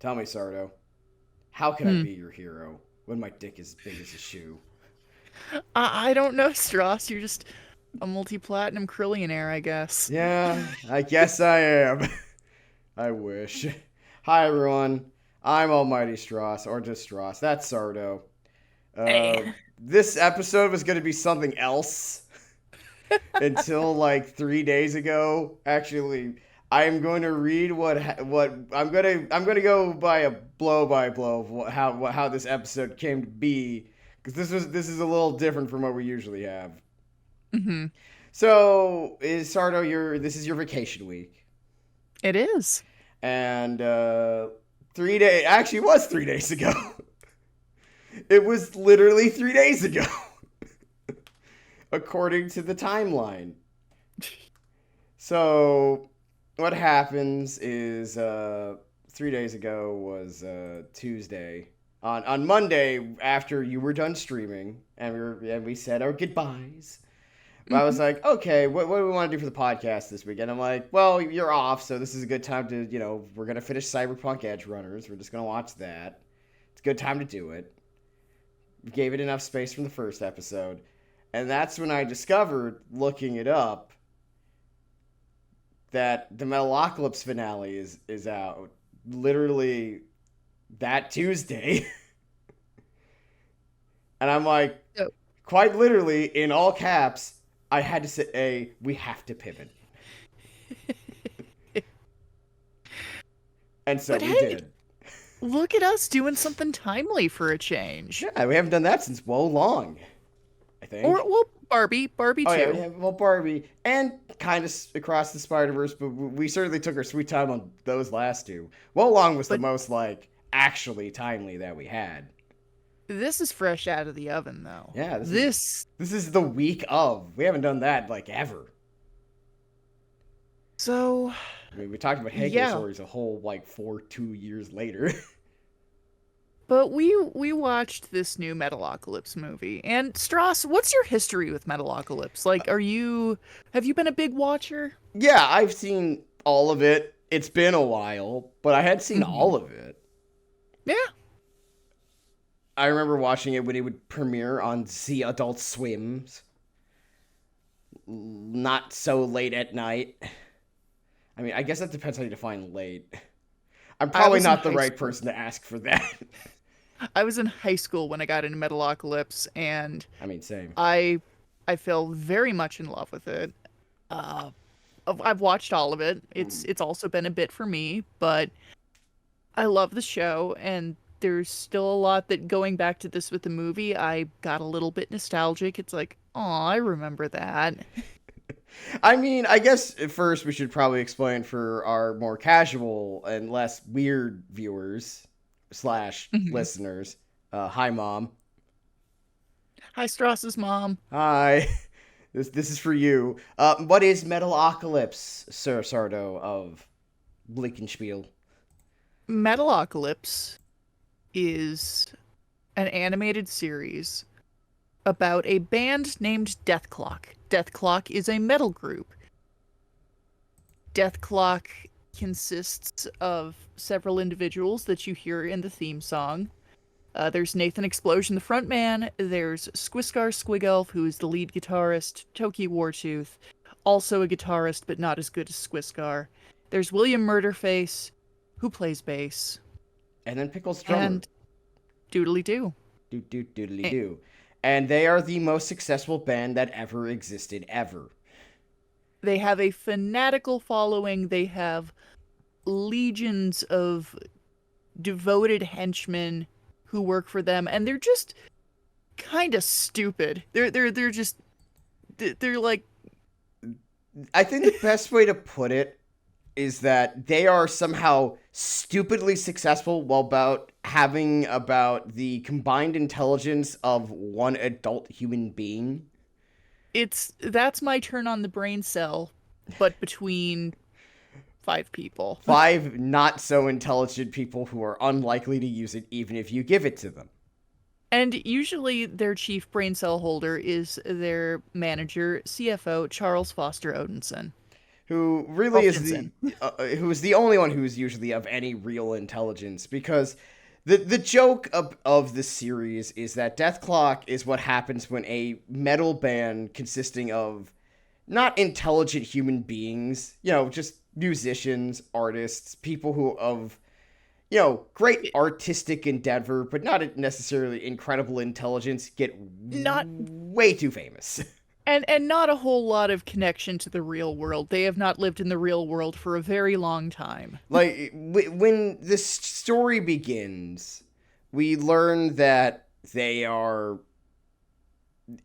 Tell me, Sardo, how can I Hmm. be your hero when my dick is big as a shoe? I don't know, Stross. You're just a multi-platinum Krillionaire, I guess. Yeah, I guess I am. I wish. Hi, everyone. I'm Almighty Stross, or just Stross. That's Sardo. Hey. Uh, this episode was going to be something else until like 3 days ago. Actually, I am going to read what I'm gonna go by blow of how this episode came to be because this is a little different from what we usually have. Hmm. So is Sardo this is your vacation week, It is. and 3 day actually it was 3 days ago. It was literally 3 days ago, according to the timeline. So what happens is 3 days ago was Tuesday. On Monday, after you were done streaming and we said our goodbyes, I was Hmm. like, okay, what do we want to do for the podcast this week? And I'm like, well, you're off, so this is a good time to, we're gonna finish Cyberpunk Edge Runners. We're just gonna watch that. It's a good time to do it. We gave it enough space from the first episode, and that's when I discovered, looking it up, that the Metalocalypse finale is out literally that Tuesday. And I'm like, Oh, quite literally, in all caps, I had to say, we have to pivot. And so but we hey, did. look at us doing something timely for a change. Yeah, we haven't done that since Woe Long, I Or, think. well, Barbie Oh, yeah, too. yeah, well, Barbie, and kind of across the Spider Verse, but we certainly took our sweet time on those last two. Woe Long was the But most, like, actually timely that we had. this is fresh out of the oven, though. Yeah, this is This, this is the week of. We haven't done that like ever. so, I mean, we talked about Heike yeah. stories a whole like 2 years later. But we watched this new Metalocalypse movie. And Strauss, what's your history with Metalocalypse? Like, have you been a big watcher? Yeah, I've seen all of it. It's been a while, but I had seen Hmm. all of it. Yeah. I remember watching it when it would premiere on the Adult Swims, not so late at night. I mean, I guess that depends how you define late. I'm I probably was in not the high right school. person to ask for that. I was in high school when I got into Metalocalypse, and I mean, same. I I fell very much in love with it. Uh, I've watched all of it. It's also been a bit for me, but I love the show, and there's still a lot that going back to this with the movie, I got a little bit nostalgic. It's like, oh, I remember that. I mean, I guess at first we should probably explain for our more casual and less weird viewers slash Mhm. listeners. Hi, mom. Hi, Strauss's mom. Hi. This is for you. What is Metalocalypse, Sir Sardo of Blickenspiel? Metalocalypse is an animated series about a band named Death Clock. Death Clock is a metal group. Death Clock consists of several individuals that you hear in the theme song. There's Nathan Explosion, the frontman. There's Squiskar Squigelf, who is the lead guitarist. Toki Wartooth, also a guitarist, but not as good as Squiskar. There's William Murderface, who plays bass. And then Pickles Drummer. And Doodly Doo. Doo doo doodly doo. And they are the most successful band that ever existed ever. They have a fanatical following. They have legions of devoted henchmen who work for them, and they're just kind of stupid. They're just they're like I think the best way to put it is that they are somehow stupidly successful while about having about the combined intelligence of one adult human being. it's that's my turn on the brain cell, but between five people. Five not so intelligent people who are unlikely to use it even if you give it to them. And usually their chief brain cell holder is their manager, CFO Charles Foster Odinson. who really is who is the only one who's usually of any real intelligence, because the joke of the series is that Death Clock is what happens when a metal band consisting of not intelligent human beings, just musicians, artists, people who of great artistic endeavor, but not necessarily incredible intelligence, get Not way too famous. and not a whole lot of connection to the real world. They have not lived in the real world for a very long time. Like, when this story begins, we learn that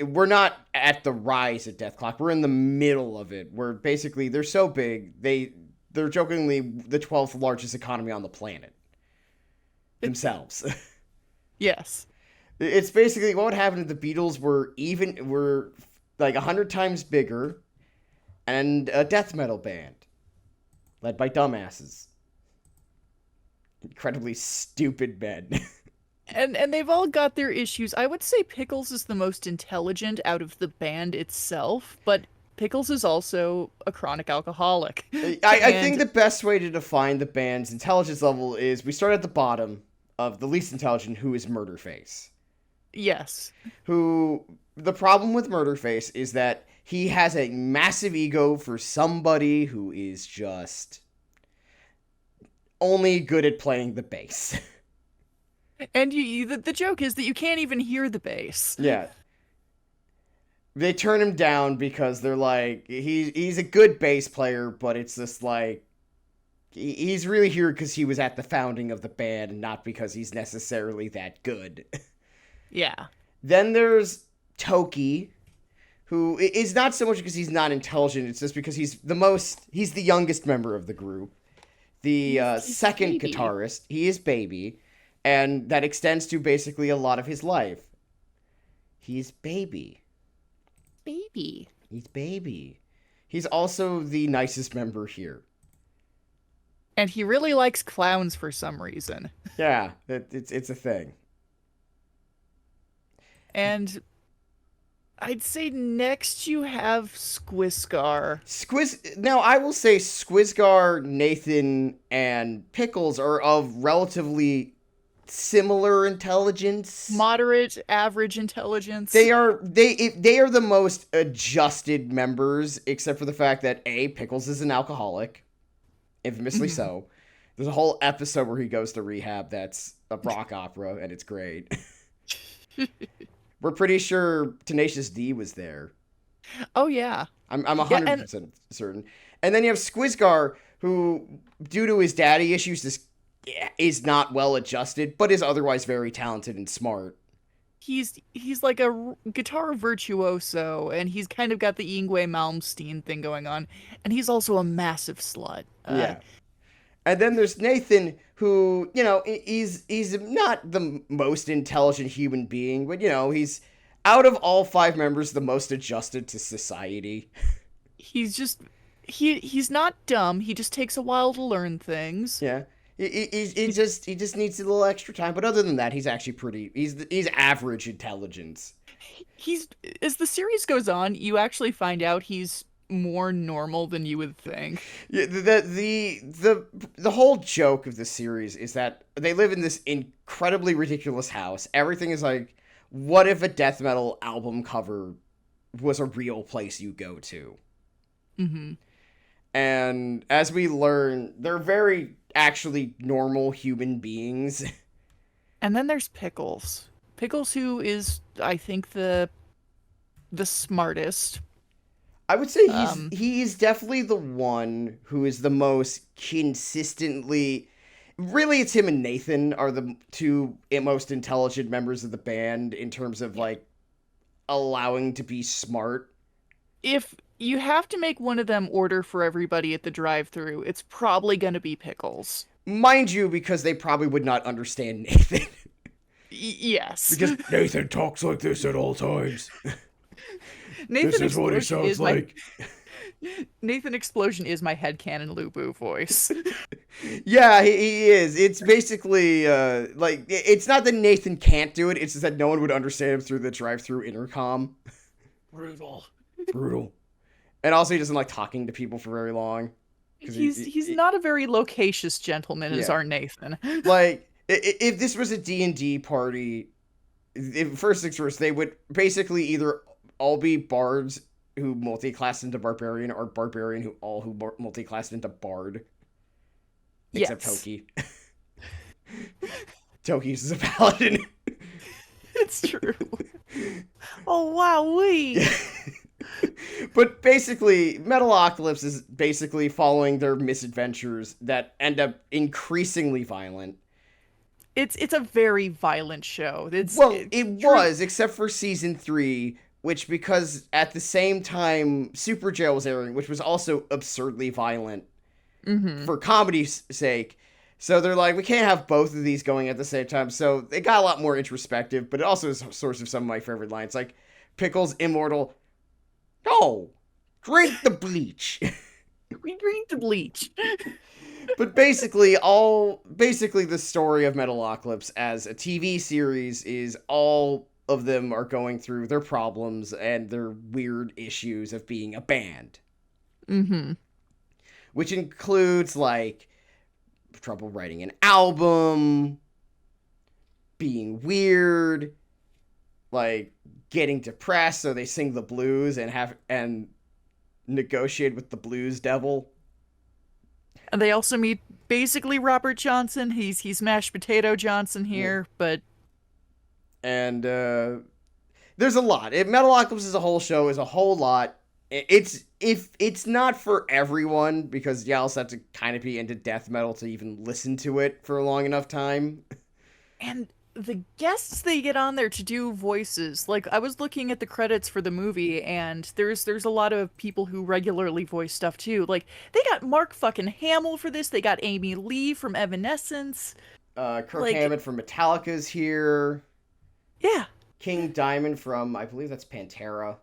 we're not at the rise of Death Clock. We're in the middle of it, where basically they're so big, they're jokingly the 12th largest economy on the planet themselves. Yes. It's basically what would happen if the Beatles were like 100 times bigger and a death metal band led by dumbasses. Incredibly stupid men. And they've all got their issues. I would say Pickles is the most intelligent out of the band itself, but Pickles is also a chronic alcoholic. I think the best way to define the band's intelligence level is we start at the bottom of the least intelligent, who is Murderface. Yes. The problem with Murderface is that he has a massive ego for somebody who is just only good at playing the bass. And the joke is that you can't even hear the bass. Yeah. They turn him down because they're like, he's a good bass player, but it's just like, he's really here because he was at the founding of the band and not because he's necessarily that good. Yeah. Then there's Toki, who is not so much because he's not intelligent, it's just because he's the youngest member of the group. The second baby. guitarist, he is baby, and that extends to basically a lot of his life. He's baby. Baby. He's baby. He's also the nicest member here. And he really likes clowns for some reason. Yeah, it's a thing. And I'd say next you have Squiscar. Now, I will say Squisgar, Nathan, and Pickles are of relatively similar intelligence. Moderate, average intelligence. They are the most adjusted members, except for the fact that Pickles is an alcoholic, infamously so. There's a whole episode where he goes to rehab that's a rock opera, and it's great. We're pretty sure Tenacious D was there. Oh, yeah. I'm 100% certain. And then you have Squisgar, who, due to his daddy issues, is not well adjusted, but is otherwise very talented and smart. He's like a guitar virtuoso, and he's kind of got the Yngwie Malmsteen thing going on, and he's also a massive slut. Yeah. And then there's Nathan, who, he's not the most intelligent human being, but, he's, out of all 5 members, the most adjusted to society. He's just, he's not dumb, he just takes a while to learn things. Yeah. He just needs a little extra time, but other than that, he's actually he's average intelligence. As the series goes on, you actually find out he's more normal than you would think. Yeah, the whole joke of the series is that they live in this incredibly ridiculous house. Everything is like, what if a death metal album cover was a real place you go to? Mm-hmm. And as we learn, they're very actually normal human beings. And then there's Pickles. Pickles, who is, I think, the smartest. I would say he's definitely the one who is the most consistently. Really, it's him and Nathan are the 2 most intelligent members of the band in terms of like allowing to be smart. If you have to make one of them order for everybody at the drive-thru, it's probably going to be Pickles. Mind you, because they probably would not understand Nathan. Yes. Because Nathan talks like this at all times. This is what he sounds like. Nathan Explosion is my headcanon Lubu voice. Yeah, he is. It's basically, it's not that Nathan can't do it, it's just that no one would understand him through the drive-thru intercom. Brutal. And also, he doesn't like talking to people for very long. Because He's not a very loquacious gentleman, as yeah. our Nathan. Like, if this was a D&D party, if first things first, they would basically either all be bards who multi-classed into barbarian, or barbarian who multi-classed into bard. Except Yes. Toki. Toki's is a paladin. It's true. Oh wow, we. But basically, Metalocalypse is basically following their misadventures that end up increasingly violent. It's a very violent show. It was, except for season 3, which, because at the same time Super Jail was airing, which was also absurdly violent for comedy's sake. So they're like, we can't have both of these going at the same time. So they got a lot more introspective, but it also is a source of some of my favorite lines, like Pickle's immortal. No, drink the bleach. We drink the bleach. But basically, the story of Metalocalypse as a TV series is all of them are going through their problems and their weird issues of being a band. Mm-hmm. Which includes, like, trouble writing an album, being weird, like getting depressed, so they sing the blues and negotiate with the blues devil. And they also meet basically Robert Johnson. He's mashed potato Johnson here, but and there's a lot. Metalocalypse as a whole show is a whole lot. It's not for everyone, because you also have to kind of be into death metal to even listen to it for a long enough time. And the guests they get on there to do voices, like I was looking at the credits for the movie, and there's a lot of people who regularly voice stuff too. Like they got Mark fucking Hamill for this. They got Amy Lee from Evanescence. Kirk Hammett from Metallica's here. Yeah. King Diamond from, I believe that's Pantera.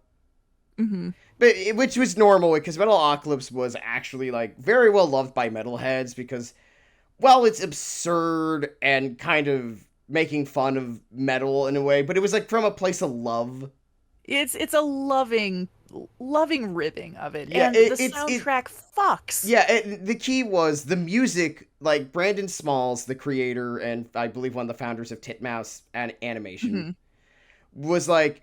Mm-hmm. But which was normal, because Metalocalypse was actually like very well loved by metalheads, because, well, it's absurd and kind of making fun of metal in a way, but it was like from a place of love. It's a loving ribbing of it, yeah, and the soundtrack fucks. Yeah, the key was the music. Like Brandon Smalls, the creator and I believe one of the founders of Titmouse and Animation, was like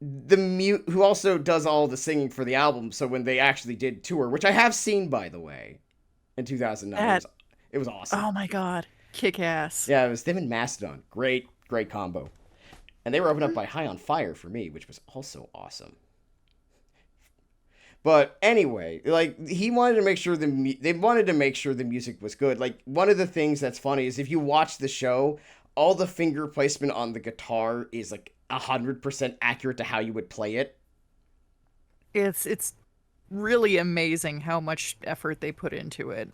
who also does all the singing for the album. So when they actually did tour, which I have seen, by the way, in 2009, it was awesome. Oh my god, kick ass. Yeah, it was them and Mastodon. Great combo. And they were opened up by High on Fire for me, which was also awesome. But anyway, like they wanted to make sure the music was good. Like one of the things that's funny is if you watch the show, all the finger placement on the guitar is like 100% accurate to how you would play it. It's really amazing how much effort they put into it.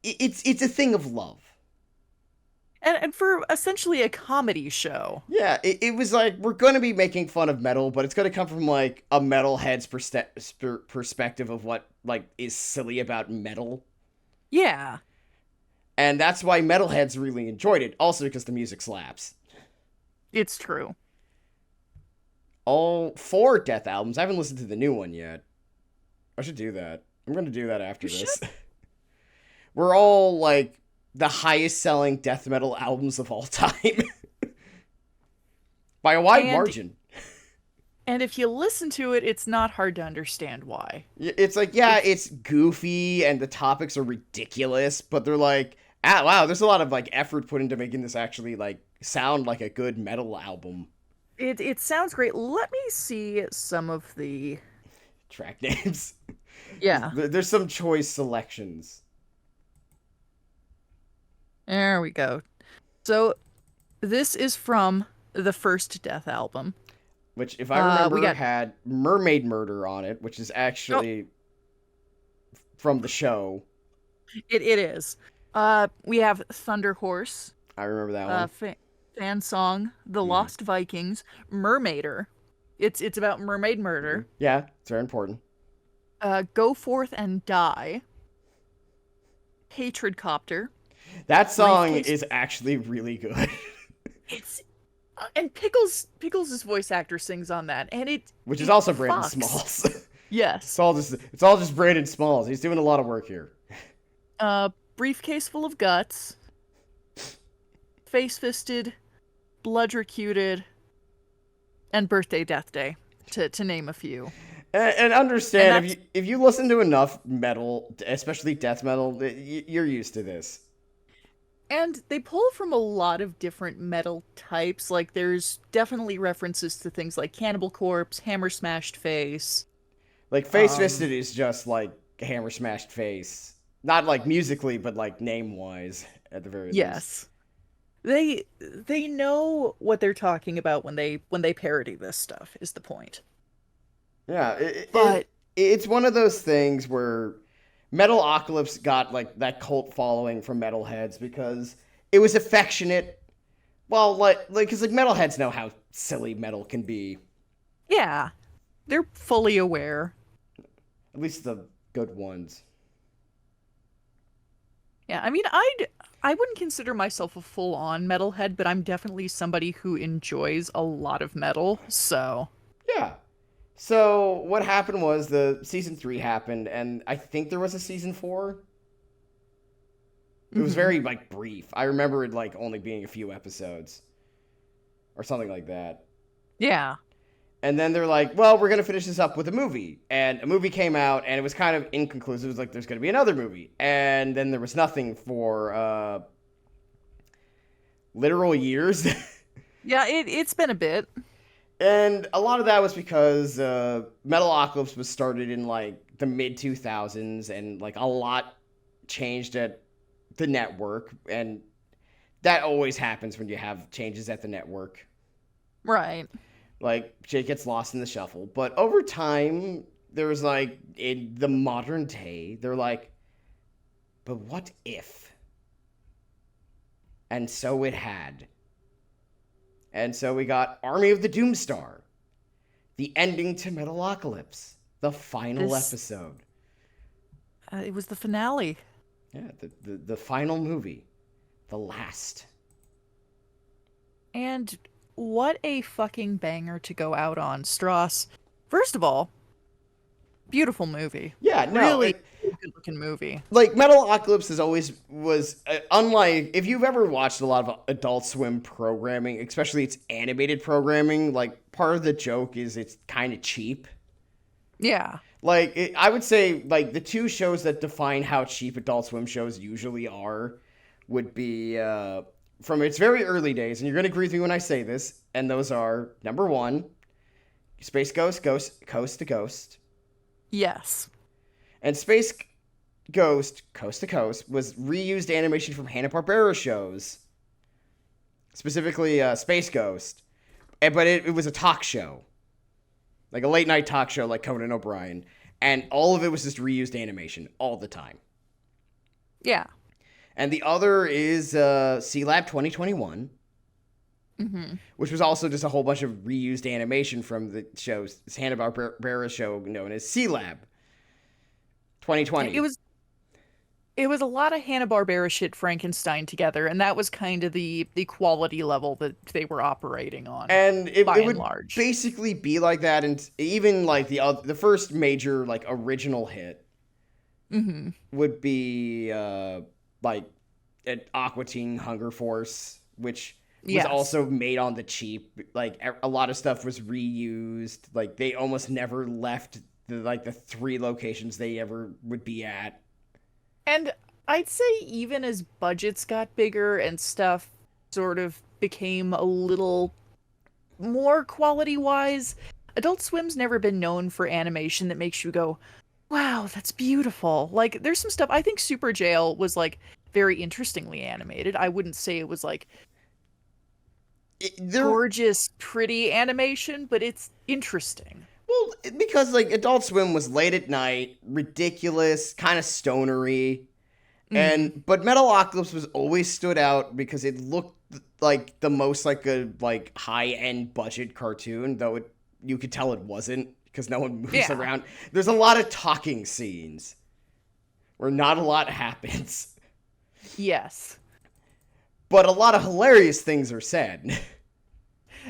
It's a thing of love. And for essentially a comedy show. Yeah, it was like, we're going to be making fun of metal, but it's going to come from like a metalhead's perspective of what like is silly about metal. Yeah. And that's why metalheads really enjoyed it. Also because the music slaps. It's true. All 4 Death albums. I haven't listened to the new one yet. I should do that. I'm going to do that after this. We're all like the highest selling death metal albums of all time. By a wide margin. And if you listen to it, it's not hard to understand why. It's like, yeah, it's goofy and the topics are ridiculous, but they're like, wow, there's a lot of like effort put into making this actually like sound like a good metal album. It sounds great. Let me see some of the track names. Yeah. There's some choice selections. There we go. So this is from the first Death album. Which, if I remember, had Mermaid Murder on it, which is actually from the show. It is. We have Thunder Horse. I remember that one. Fan Song, The Lost Vikings, Mermaider. It's about mermaid murder. Yeah, it's very important. Go Forth and Die. Hatred Copter. That song is actually really good. It's and Pickles' voice actor sings on that, and which is also Brandon Smalls. Yes. It's all just Brandon Smalls. He's doing a lot of work here. Briefcase full of guts, face fisted, blood-recuted, and birthday death day, to name a few. And And understand, that's if you listen to enough metal, especially death metal, you're used to this. and they pull from a lot of different metal types. Like there's definitely references to things like Cannibal Corpse, Hammer Smashed Face. Like Face Fisted is just like Hammer Smashed Face, not like musically, but like name wise at the very least. Yes. They know what they're talking about when they parody this stuff is the point. Yeah, But it's one of those things where Metalocalypse got like that cult following from metalheads because it was affectionate. Well, because like metalheads know how silly metal can be. yeah, they're fully aware. At least the good ones. Yeah, I mean, I wouldn't consider myself a full-on metalhead, but I'm definitely somebody who enjoys a lot of metal. So, Yeah. So what happened was the season 3 happened, and I think there was a season 4. It was mhm. very like brief. I remember it like only being a few episodes or something like that. Yeah. And then they're like, well, we're going to finish this up with a movie. And a movie came out, and it was kind of inconclusive. It was like, there's going to be another movie. And then there was nothing for literal years. Yeah, it's been a bit. And a lot of that was because Metalocalypse was started in like the mid 2000s, and like a lot changed at the network. And that always happens when you have changes at the network. Right. Like shit gets lost in the shuffle. But over time, there was like in the modern day, they're like, but what if? And so it had. And so we got Army of the Doomstar, the ending to Metalocalypse, the final This episode. it was the finale. Yeah, the final movie, the last. And what a fucking banger to go out on, Stross. First of all, beautiful movie. Yeah, no, Really good looking movie. like Metalocalypse is always was unlike if you've ever watched a lot of Adult Swim programming, especially its animated programming. Like part of the joke is it's kind of cheap. Yeah. Like I would say, like the two shows that define how cheap Adult Swim shows usually are would be from its very early days, and you're gonna agree with me when I say this. And those are number one, Space Ghost Coast to Ghost, Yes. and Space Ghost Coast to Coast was reused animation from Hanna-Barbera shows, specifically Space Ghost, but it was a talk show, like a late night talk show like Conan O'Brien, and all of it was just reused animation all the time. Yeah. And the other is C Lab 2021, Mm-hmm. which was also just a whole bunch of reused animation from the show's Hanna-Barbera show known as C Lab 2020. It was a lot of Hanna-Barbera shit Frankenstein together, and that was kind of the quality level that they were operating on, And by it and would large. basically be like that, and even like the first major like original hit Mm-hmm. would be like an Aqua Teen Hunger Force, which was Yes. also made on the cheap. Like a lot of stuff was reused. Like they almost never left the 3 locations they ever would be at. And I'd say even as budgets got bigger and stuff sort of became a little more quality-wise, Adult Swim's never been known for animation that makes you go, wow, that's beautiful. Like, there's some stuff, I think Super Jail was, like, very interestingly animated. I wouldn't say it was, like, There, gorgeous, pretty animation, but it's interesting. well, because like Adult Swim was late at night, ridiculous, kind of stonery, Mm-hmm. but Metalocalypse was always stood out because it looked like the most like a like high end budget cartoon, though you could tell it wasn't because no one moves Yeah. around. There's a lot of talking scenes where not a lot happens, Yes. but a lot of hilarious things are said.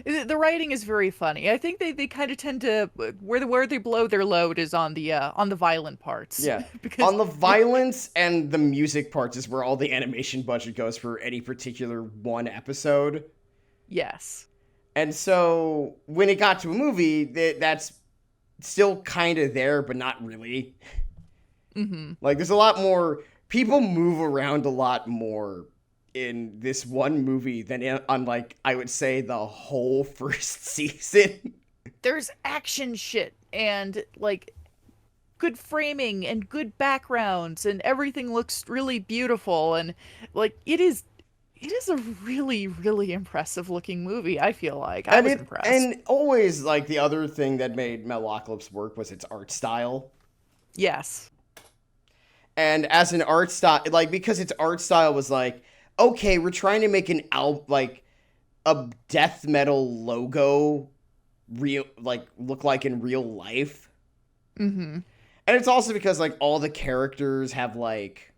The writing is very funny. I think they kind of tend to where they blow their load is on the violent parts Yeah. because On the violence and the music parts is where all the animation budget goes for any particular one episode. yes. And so when it got to a movie, that's still kind of there, but not really. Mm-hmm. Like, there's a lot more. People move around a lot more in this one movie than on, like, I would say the whole first season. There's action shit and like good framing and good backgrounds and everything looks really beautiful and like it is a really really impressive looking movie. I feel like I was impressed. And always, like, the other thing that made Metalocalypse work was its art style. Yes. And as an art style, like, because its art style was like, okay, we're trying to make like a death metal logo look like in real life. Mm-hmm. And it's also because, like, all the characters have, like,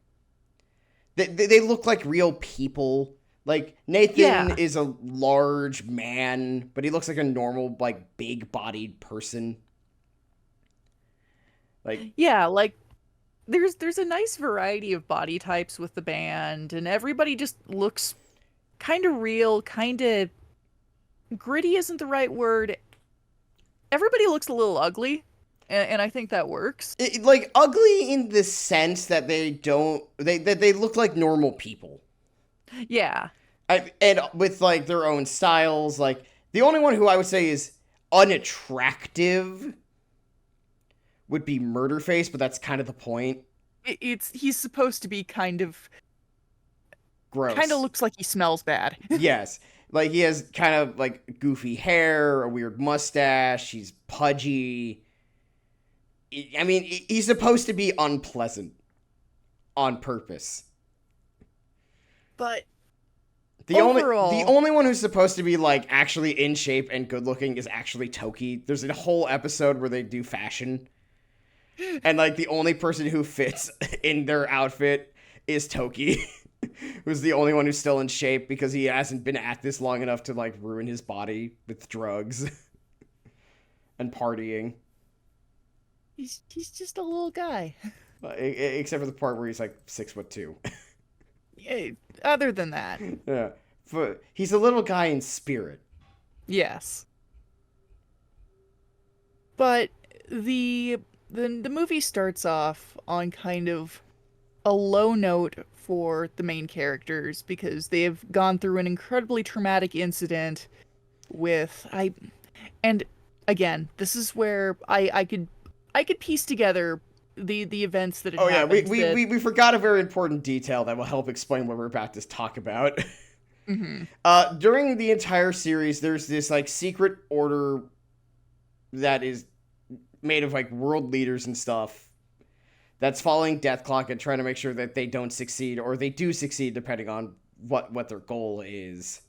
they look like real people. Like, Nathan is a large man, but he looks like a normal, like, big-bodied person. Like, Yeah, like there's a nice variety of body types with the band and everybody just looks kind of real, kind of gritty isn't the right word. Everybody looks a little ugly, and I think that works. like, ugly in the sense that they look like normal people. Yeah. And with, like, their own styles. Like, the only one who I would say is unattractive would be Murderface, but that's kind of the point. He's supposed to be kind of Gross. looks like he smells bad. Yes. Like, he has kind of, like, goofy hair, a weird mustache, he's pudgy. I mean, he's supposed to be unpleasant on purpose. But the only one who's supposed to be, like, actually in shape and good looking is actually Toki. There's a whole episode where they do fashion. And, like, the only person who fits in their outfit is Toki. Who's the only one who's still in shape because he hasn't been at this long enough to, like, ruin his body with drugs and partying. he's just a little guy. Except for the part where he's, like, 6'2". Yeah, other than that. Yeah. But he's a little guy in spirit. Yes. But the movie starts off on kind of a low note for the main characters because they have gone through an incredibly traumatic incident with and again, this is where I could piece together the events that had happened. Oh yeah, we forgot a very important detail that will help explain what we're about to talk about. Mm-hmm. During the entire series, there's this, like, secret order that is made of, like, world leaders and stuff that's following Death Clock and trying to make sure that they don't succeed, or they do succeed depending on what their goal is.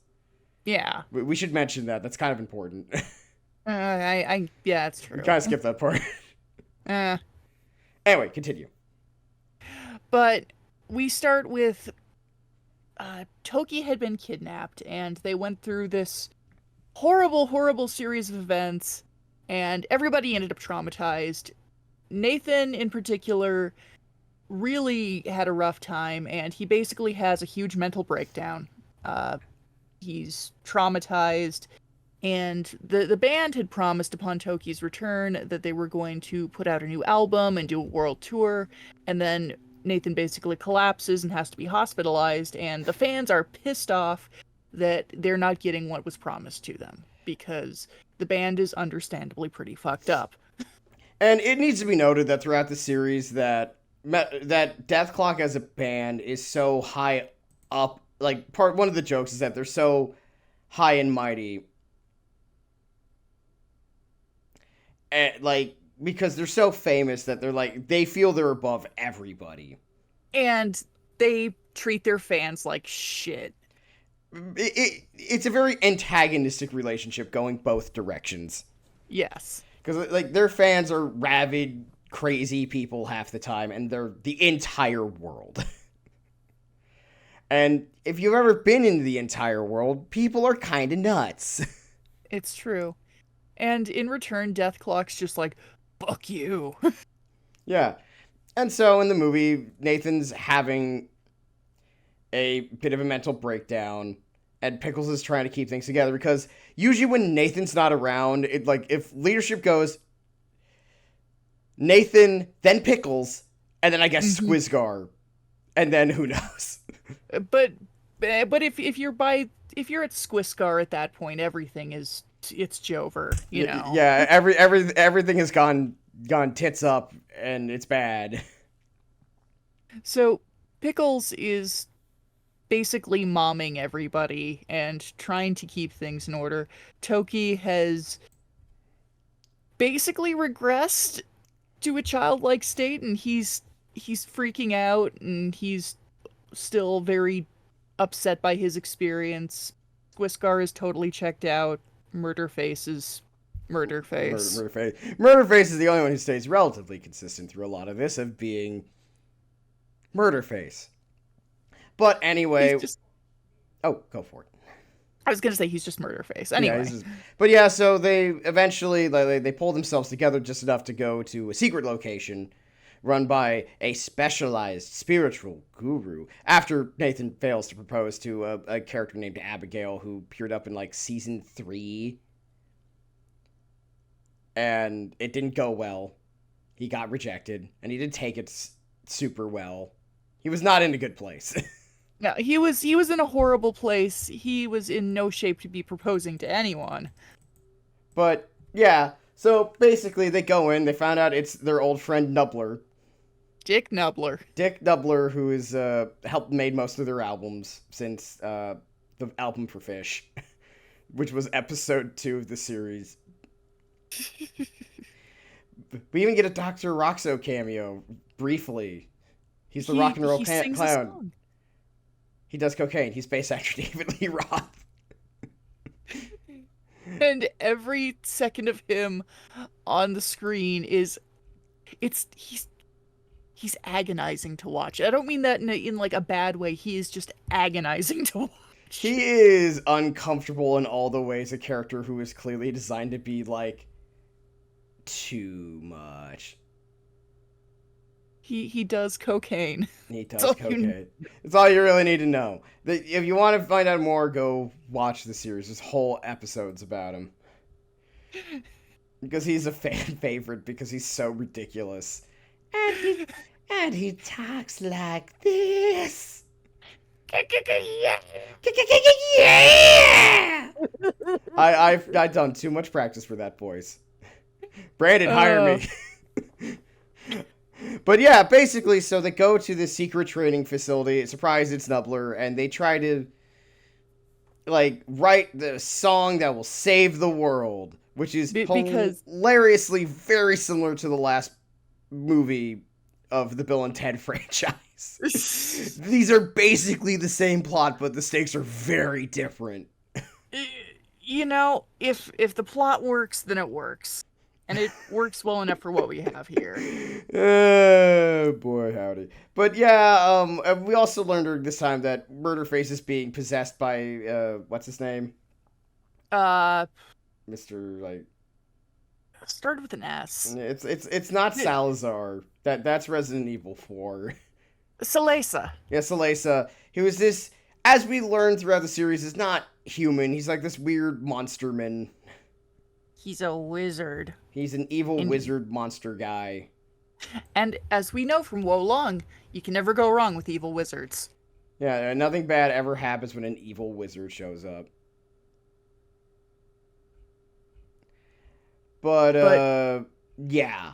Yeah. We should mention that. That's kind of important. Yeah, it's true. We kind of skipped that part. Anyway, continue. But we start with Toki had been kidnapped, and they went through this horrible, horrible series of events, and everybody ended up traumatized. Nathan, in particular, really had a rough time, and he basically has a huge mental breakdown. He's traumatized, and the band had promised upon Toki's return that they were going to put out a new album and do a world tour, and then Nathan basically collapses and has to be hospitalized, and the fans are pissed off that they're not getting what was promised to them, because the band is understandably pretty fucked up. And it needs to be noted that throughout the series that Death Clock as a band is so high up. Like, one of the jokes is that they're so high and mighty. And, like, because they're so famous that they're, like, they feel they're above everybody. And they treat their fans like shit. It's a very antagonistic relationship going both directions. Yes. Because, like, their fans are rabid, crazy people half the time, and they're the entire world. And if you've ever been in the entire world, people are kind of nuts. It's true. And in return, Deathclock's just like, fuck you. Yeah. And so in the movie, Nathan's having a bit of a mental breakdown, and Pickles is trying to keep things together because usually when Nathan's not around, it like if leadership goes Nathan, then Pickles, and then I guess Mhm. Squizgar, and then who knows? But if you're if you're at Squiscar at that point, everything is it's Jover, you know. Yeah, everything has gone tits up, and it's bad. So Pickles is basically momming everybody and trying to keep things in order. Toki has basically regressed to a childlike state, and he's freaking out, and he's still very upset by his experience. Squiscar is totally checked out. Murderface is Murderface. Murderface is the only one who stays relatively consistent through a lot of this of being Murderface. But He's anyway, just oh, go for it. I was gonna say he's just Murderface. Yeah, Anyway. but yeah, so they eventually they pull themselves together just enough to go to a secret location run by a specialized spiritual guru after Nathan fails to propose to a character named Abigail who appeared up in like season 3, and it didn't go well. He got rejected, and he didn't take it super well. He was not in a good place. Yeah, he was in a horrible place. He was in no shape to be proposing to anyone. But yeah, so basically they go in, they found out it's their old friend Nubler, Dick Nubler. Dick Nubler, who has helped made most of their albums since the album for Fish, which was episode 2 of the series. We even get a Dr. Roxo cameo briefly. He's the rock and roll sings a clown. song. He does cocaine. He's bass actor David Lee Roth. And every second of him on the screen is he's agonizing to watch. I don't mean that in like a bad way. He is just agonizing to watch. He is uncomfortable in all the ways a character who is clearly designed to be like too much. He does cocaine. He does So cocaine. That's all you really need to know. If you want to find out more, go watch the series. There's whole episodes about him. Because he's a fan favorite because he's so ridiculous. And he talks like this. Yeah! I've done too much practice for that voice. Brandon, hire me. But yeah, basically, so they go to this secret training facility. Surprise, it's Nubler, and they try to like write the song that will save the world, which is Because hilariously very similar to the last movie of the Bill and Ted franchise. These are basically the same plot, but the stakes are very different. you know, if the plot works, then it works. And it works well enough for what we have here. Oh, boy, howdy. But yeah, we also learned during this time that Murderface is being possessed by, what's his name? Mr. like... Started with an S. It's not Salazar. That's Resident Evil 4. Salesa. Yeah, Salesa. He was this, as we learned throughout the series, is not human. He's like this weird monsterman. He's a wizard. He's an evil wizard monster guy. And as we know from Wo Long, you can never go wrong with evil wizards. Yeah, nothing bad ever happens when an evil wizard shows up. But yeah.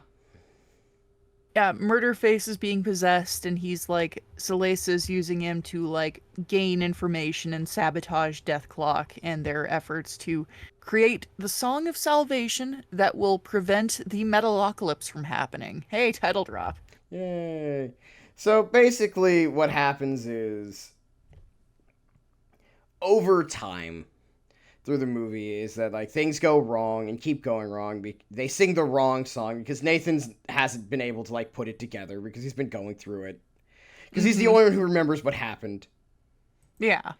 Yeah, Murderface is being possessed, and he's like, Selesa's using him to like gain information and sabotage Deathclock and their efforts to create the Song of Salvation that will prevent the Metalocalypse from happening. Hey, title drop. Yay. So basically what happens is over time through the movie is that like things go wrong and keep going wrong. They sing the wrong song because Nathan's hasn't been able to like put it together because he's been going through it. Because he's the only one who remembers what happened. Yeah.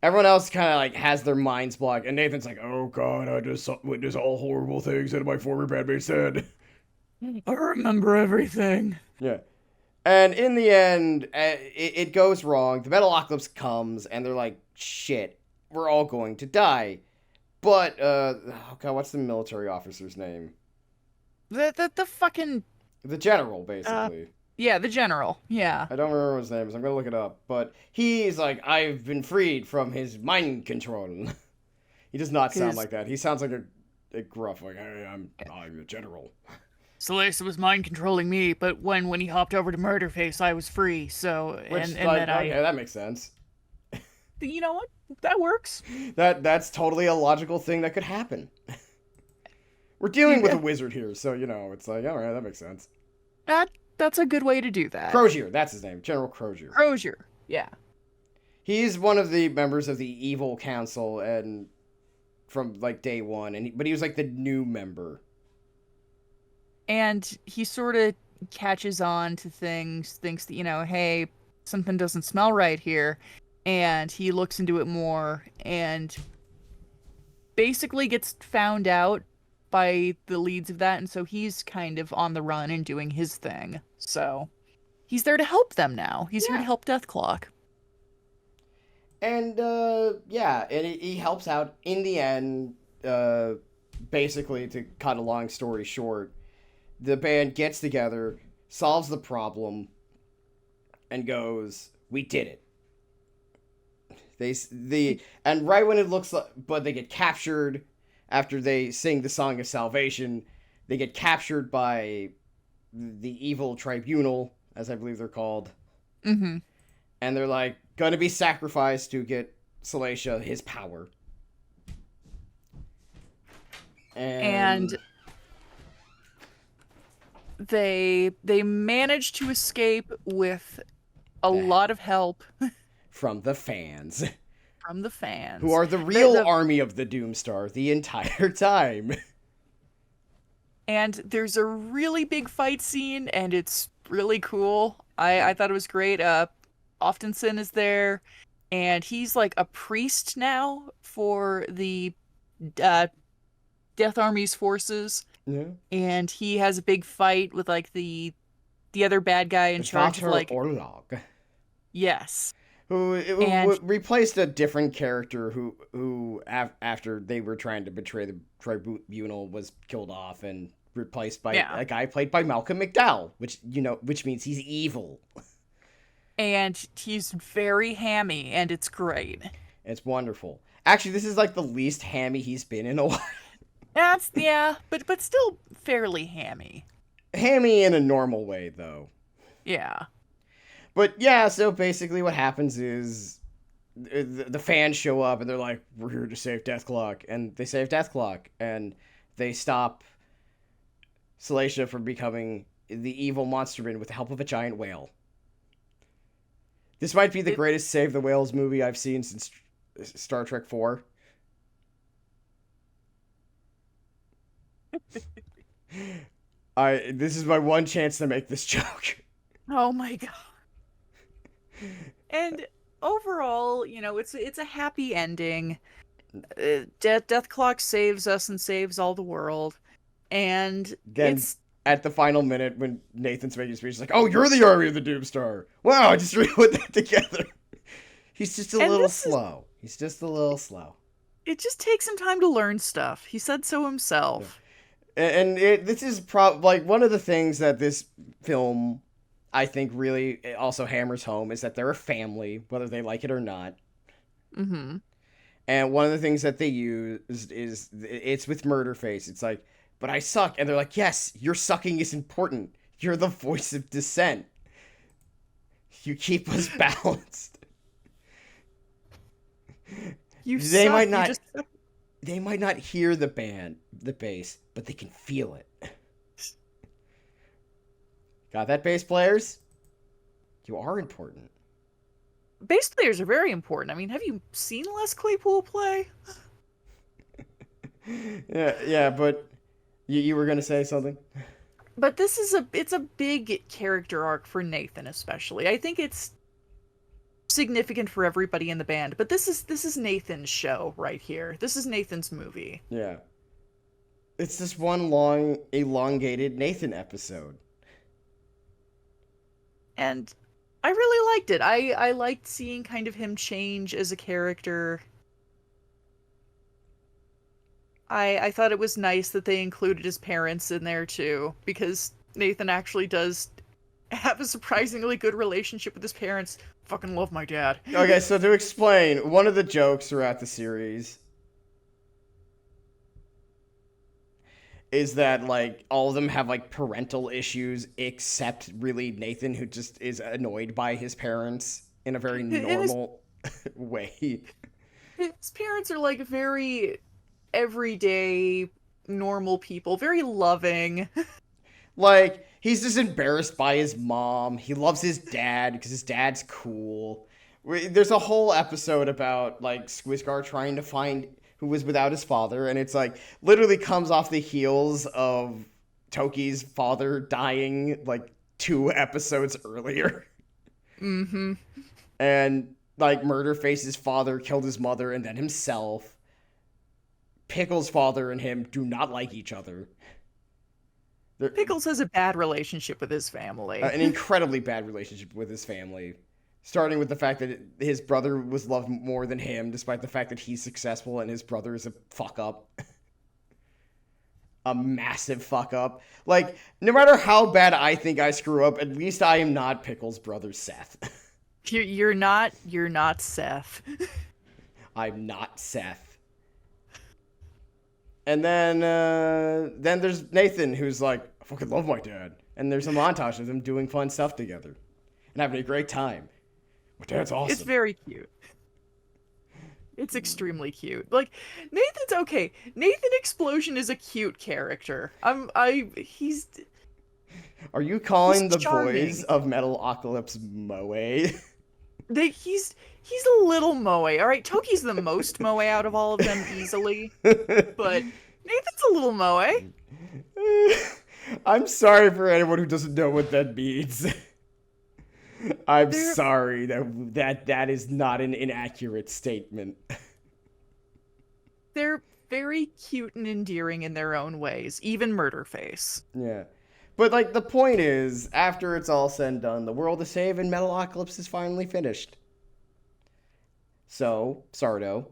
Everyone else kind of like has their minds blocked, and Nathan's like, "Oh God, I just witnessed all horrible things that my former bandmate said." I remember everything. Yeah, and in the end, it goes wrong. The Metalocalypse comes, and they're like, "Shit, we're all going to die." But oh God, what's the military officer's name? The fucking The general, uh basically. yeah, the general. Yeah. I don't remember what his name is. I'm gonna look it up. But he's like, I've been freed from his mind control. He does not sound 'Cause like that. He sounds like a gruff, like, hey, I'm the general. Celeste was mind controlling me, but when he hopped over to Murderface, I was free. So Which, and like, then okay, that makes sense. you know what? That works. That's totally a logical thing that could happen. We're dealing with a wizard here, so it's like, all right, that makes sense. That's a good way to do that. Crozier, that's his name, General Crozier. Crozier. Yeah. He's one of the members of the Evil Council, and from like day one, but he was like the new member. And he sort of catches on to things, thinks that, hey, something doesn't smell right here. And he looks into it more and basically gets found out by the leads of that. And so he's kind of on the run and doing his thing. So he's there to help them now. He's here to help Deathclock. And, yeah, and he helps out in the end, basically, to cut a long story short. The band gets together, solves the problem, and goes, "We did it." And right when it looks like, but they get captured after they sing the Song of Salvation. They get captured by the Evil Tribunal, as I believe they're called. Mm-hmm. And they're like, gonna be sacrificed to get Salacia his power. And they manage to escape with a lot of help from the fans. From the fans. Who are the real army of the Doomstar the entire time. And there's a really big fight scene, and it's really cool. I thought it was great. Oftenson is there, and he's like a priest now for the Death Army's forces. Yeah. And he has a big fight with like the other bad guy in charge of like Orlog. Yes. Who replaced a different character who after they were trying to betray the tribunal was killed off and replaced by a guy played by Malcolm McDowell, which means he's evil. And he's very hammy, and it's great. It's wonderful. Actually, this is like the least hammy he's been in a while. But still fairly hammy. Hammy in a normal way, though. Yeah. But yeah, so basically what happens is the fans show up and they're like, "We're here to save Deathclock," and they save Deathclock, and they stop Salacia from becoming the evil monsterman with the help of a giant whale. This might be the greatest Save the Whales movie I've seen since Star Trek 4. This is my one chance to make this joke. Oh my god. And overall, it's a happy ending. Deathclock saves us and saves all the world. And then at the final minute when Nathan's making his speech, he's like, "Oh, you're the army of the Doomstar. Wow, I just put that together." He's just a little slow. He's just a little slow. It just takes him time to learn stuff. He said so himself. Yeah. And this is like one of the things that this film, I think, really also hammers home is that they're a family, whether they like it or not. Mm-hmm. And one of the things that they use is it's with Murderface. It's like, "But I suck." And they're like, "Yes, your sucking is important. You're the voice of dissent. You keep us balanced." They might not hear the bass, but they can feel it. Got that, bass players? You are important. Bass players are very important. I mean, have you seen Les Claypool play? yeah, but you were gonna say something? But it's a big character arc for Nathan, especially. I think it's significant for everybody in the band. But this is Nathan's show right here. This is Nathan's movie. Yeah. It's this one long, elongated Nathan episode. And I really liked it. I liked seeing kind of him change as a character. I thought it was nice that they included his parents in there too, because Nathan actually does have a surprisingly good relationship with his parents. Fucking love my dad. Okay, so to explain, one of the jokes throughout the series is that, like, all of them have, like, parental issues, except, really, Nathan, who just is annoyed by his parents in a very normal way. His parents are, like, very everyday, normal people, very loving. Like, he's just embarrassed by his mom. He loves his dad because his dad's cool. There's a whole episode about, like, Squizgar trying to find who was without his father, and it's, like, literally comes off the heels of Toki's father dying, like, 2 episodes earlier. Mm-hmm. And, like, Murderface's father killed his mother and then himself. Pickle's father and him do not like each other. Pickles has a bad relationship with his family. An incredibly bad relationship with his family. Starting with the fact that his brother was loved more than him, despite the fact that he's successful and his brother is a fuck-up. A massive fuck-up. Like, no matter how bad I think I screw up, at least I am not Pickle's brother, Seth. You're not Seth. I'm not Seth. And then there's Nathan, who's like, I fucking love my dad. And there's a montage of them doing fun stuff together. And having a great time. My dad's awesome. It's very cute. It's extremely cute. Like, Nathan's okay. Nathan Explosion is a cute character. He's... Are you calling he's the charming. boys of Metalocalypse moe? He's a little moe. All right, Toki's the most moe out of all of them easily, but Nathan's a little moe. I'm sorry for anyone who doesn't know what that means. I'm sorry that is not an inaccurate statement. They're very cute and endearing in their own ways, even Murderface. Yeah. But, like, the point is, after it's all said and done, the world is saved and Metalocalypse is finally finished. So, Sardo,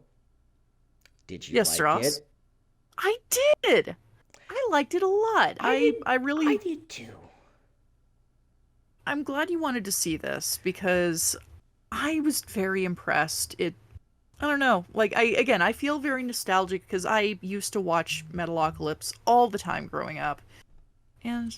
did you like Stross? it? I did! I liked it a lot. I did too. I'm glad you wanted to see this, because I was very impressed. I don't know. Like, I feel very nostalgic, because I used to watch Metalocalypse all the time growing up. And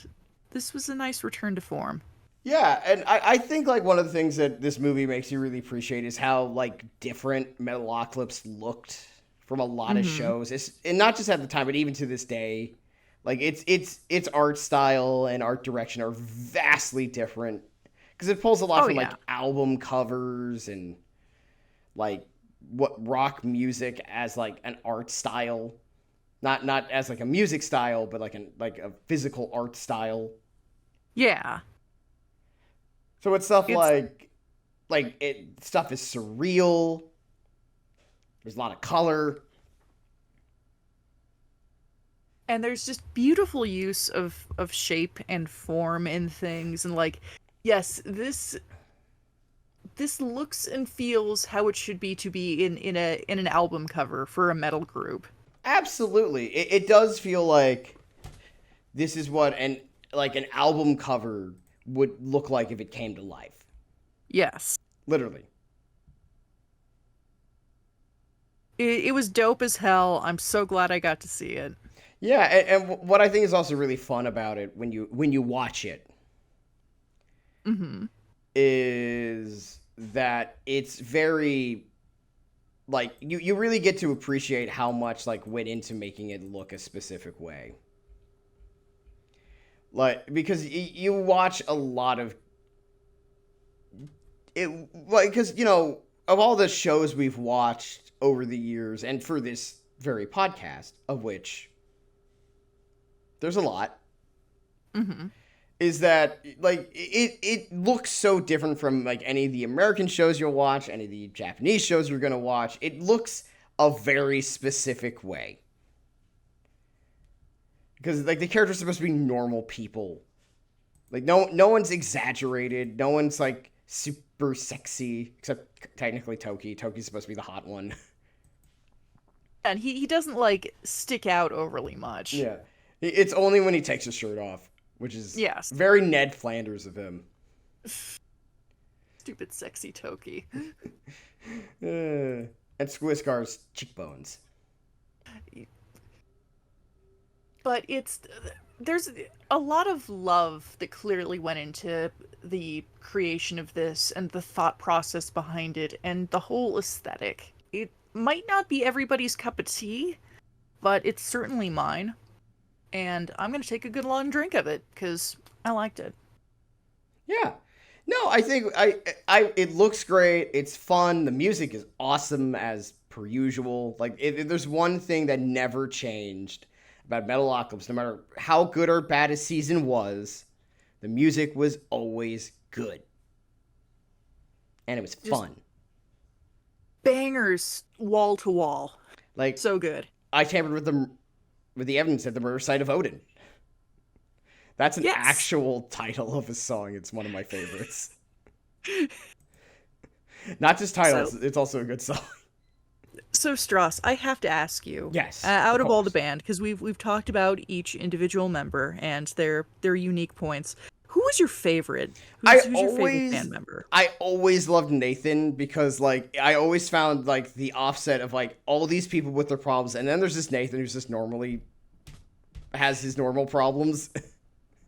this was a nice return to form. Yeah, and I think, like, one of the things that this movie makes you really appreciate is how, like, different Metalocalypse looked from a lot of shows. And not just at the time, but even to this day. Like, its art style and art direction are vastly different. Because it pulls a lot from, like, album covers and, like, what rock music as, like, an art style. Not as, like, a music style, but like a physical art style. Yeah. So it's stuff stuff is surreal. There's a lot of color. And there's just beautiful use of shape and form in things, and, like, yes, this looks and feels how it should be to be in an album cover for a metal group. Absolutely. It does feel like this is what an album cover would look like if it came to life. Yes. Literally. It was dope as hell. I'm so glad I got to see it. Yeah, and what I think is also really fun about it when you watch it is that it's very, like, you really get to appreciate how much, like, went into making it look a specific way. Like, because you watch a lot of it, like, because, you know, of all the shows we've watched over the years, and for this very podcast, of which there's a lot, is that like it looks so different from like any of the American shows you'll watch, any of the Japanese shows you're gonna watch. It looks a very specific way because like the characters are supposed to be normal people. Like no one's exaggerated. No one's like super sexy except technically Toki. Toki's supposed to be the hot one. And he doesn't like stick out overly much. Yeah, it's only when he takes his shirt off, which is Yes. very Ned Flanders of him. Stupid sexy Toki. And Squiscar's cheekbones. But there's a lot of love that clearly went into the creation of this and the thought process behind it and the whole aesthetic. It might not be everybody's cup of tea, but it's certainly mine. And I'm going to take a good long drink of it because I liked it. Yeah. No, I think it looks great. It's fun. The music is awesome as per usual. Like there's one thing that never changed about Metalocalypse, no matter how good or bad a season was, the music was always good. And it was fun. Bangers wall to wall. Like so good. I tampered with the evidence at the murder site of Odin. That's an actual title of a song. It's one of my favorites. Not just titles, it's also a good song. So Stross, I have to ask you. Yes. Out of all the band, because we've talked about each individual member and their unique points. Who was your favorite? Who's your favorite band member? I always loved Nathan because like I always found like the offset of like all these people with their problems, and then there's this Nathan who's just normally has his normal problems.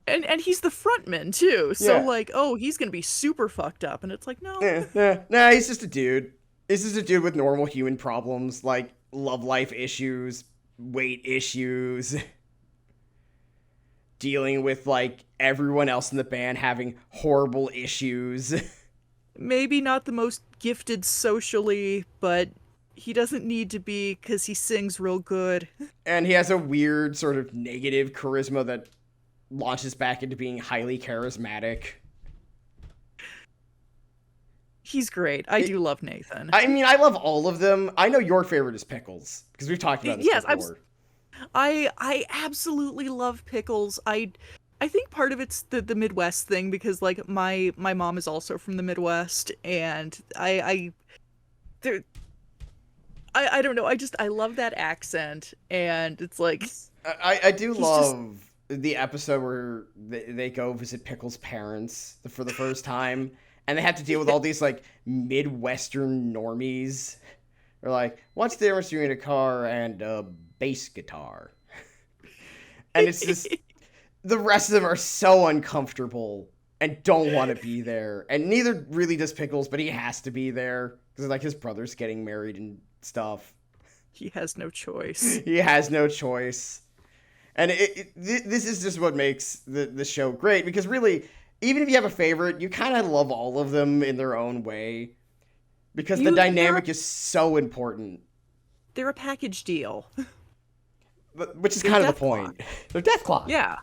And he's the frontman too, so like, oh, he's gonna be super fucked up, and it's like, no. Nah, he's just a dude. He's just a dude with normal human problems like love life issues, weight issues. Dealing with like everyone else in the band having horrible issues. Maybe not the most gifted socially, but he doesn't need to be because he sings real good. And he has a weird sort of negative charisma that launches back into being highly charismatic. He's great. I do love Nathan. I mean, I love all of them. I know your favorite is Pickles because we've talked about this before. I absolutely love Pickles. I think part of it's the Midwest thing because like my mom is also from the Midwest, and I don't know. I love that accent, and it's like I do love the episode where they go visit Pickles' parents for the first time, and they have to deal with all these like Midwestern normies. They're like, what's the difference between a car and a bass guitar? And it's just, the rest of them are so uncomfortable and don't want to be there. And neither really does Pickles, but he has to be there because like his brother's getting married and stuff. He has no choice. He has no choice. And this is just what makes the show great, because really, even if you have a favorite, you kind of love all of them in their own way. Because the dynamic is so important. They're a package deal. Which is kind of the point. They're Deathclaw. Yeah.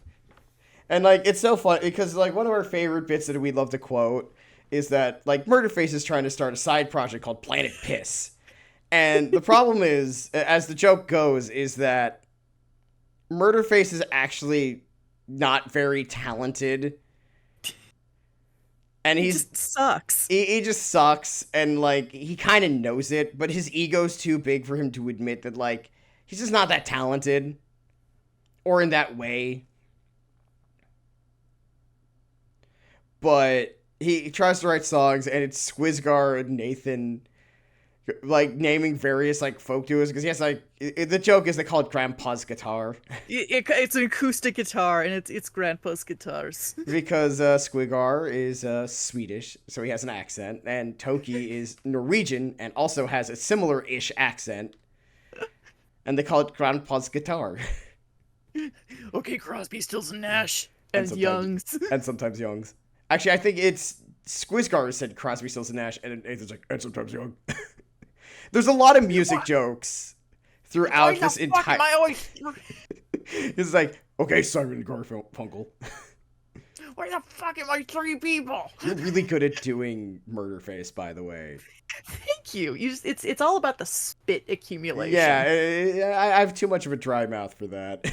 And, like, it's so fun because, like, one of our favorite bits that we love to quote is that, like, Murderface is trying to start a side project called Planet Piss. And the problem is, as the joke goes, is that Murderface is actually not very talented. And he just sucks. He just sucks, and, like, he kind of knows it, but his ego's too big for him to admit that, like, he's just not that talented. Or in that way. But he tries to write songs, and it's Squisgar and Nathan, like, naming various, like, folk duos, because he has, like, the joke is they call it Grandpa's guitar. It's an acoustic guitar, and it's Grandpa's guitars. Because Squigar is Swedish, so he has an accent, and Toki is Norwegian, and also has a similar-ish accent, and they call it Grandpa's guitar. Okay, Crosby, Stills, and Nash, and Youngs. And sometimes Youngs. Actually, I think it's Squisgar said Crosby, Stills, and Nash, and Nathan's like, and sometimes Young. There's a lot of music jokes throughout this entire. My oyster. It's like, okay, Simon Garfunkel. Where the fuck are my 3 people? You're really good at doing murder face, by the way. Thank you. It's all about the spit Yeah, accumulation. I have too much of a dry mouth for that.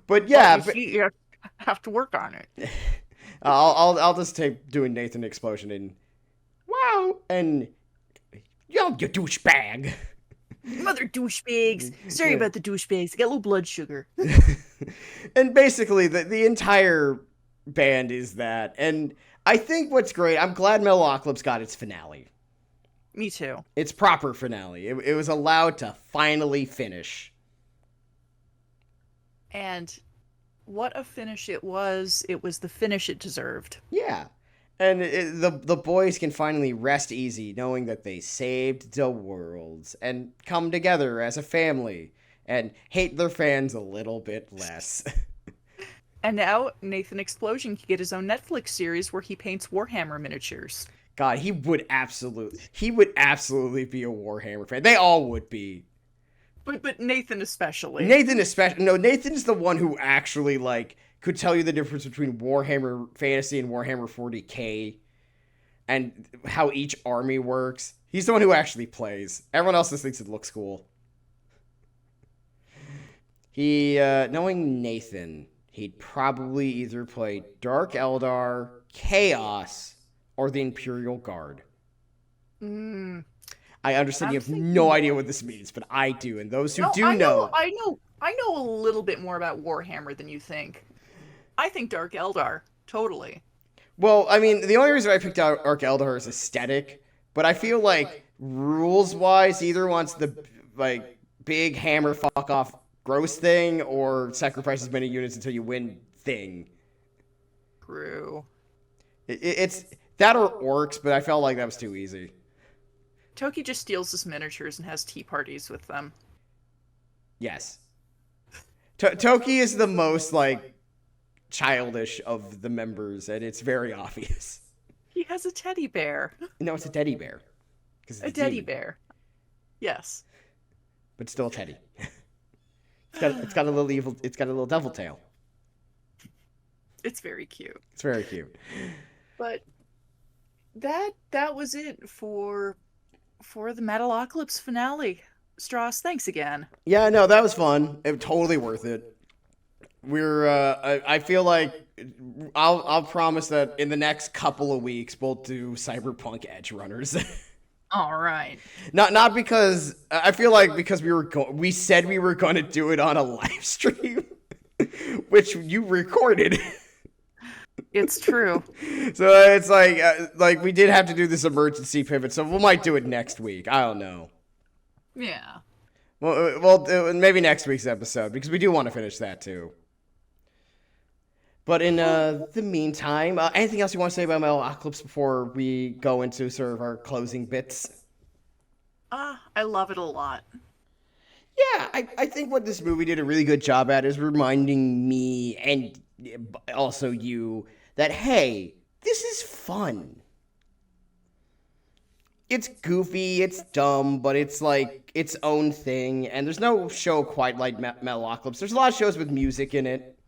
But Well, yeah, you see, you have to work on it. I'll just take doing Nathan Explosion and wow and yo, you douchebag. Mother douchebags. Sorry Yeah. about the douchebags. I got low blood sugar. And basically, the entire band is that. And I think what's great, I'm glad Metalocalypse got its finale. Me too. Its proper finale. It was allowed to finally finish. And what a finish it was. It was the finish it deserved. Yeah. And the boys can finally rest easy knowing that they saved the world and come together as a family and hate their fans a little bit less. And now Nathan Explosion can get his own Netflix series where he paints Warhammer miniatures. God, he would absolutely be a Warhammer fan. They all would be. But Nathan especially. Nathan especially. No, Nathan's the one who actually like could tell you the difference between Warhammer Fantasy and Warhammer 40K and how each army works. He's the one who actually plays. Everyone else just thinks it looks cool. Knowing Nathan, he'd probably either play Dark Eldar, Chaos, or the Imperial Guard. I understand you have no idea what this means, but I do, and those who do know. I know a little bit more about Warhammer than you think. I think Dark Eldar, totally. Well, I mean, the only reason I picked out Dark Eldar is aesthetic, but I feel like rules-wise, either wants the like big hammer fuck off gross thing or sacrifice as many units until you win thing. True. It's that or orcs, but I felt like that was too easy. Toki just steals his miniatures and has tea parties with them. Yes. Toki is the most, like, childish of the members, and it's very obvious. He has a teddy bear. No, it's a teddy bear. A teddy bear. Yes. But still a teddy. It's got a little evil. It's got a little devil tail. It's very cute. It's very cute. But that was it for the Metalocalypse finale. Stross, thanks again. Yeah, no, that was fun. It was totally worth it. I feel like I'll promise that in the next couple of weeks we'll do Cyberpunk Edge Runners. All right. Not because I feel like because we said we were going to do it on a live stream, which you recorded. It's true. So it's like we did have to do this emergency pivot, so we might do it next week. I don't know. Yeah. Well, maybe next week's episode because we do want to finish that too. But in the meantime, anything else you want to say about Metalocalypse before we go into sort of our closing bits? I love it a lot. Yeah, I think what this movie did a really good job at is reminding me and also you that, hey, this is fun. It's goofy, it's dumb, but it's like its own thing, and there's no show quite like Metalocalypse. There's a lot of shows with music in it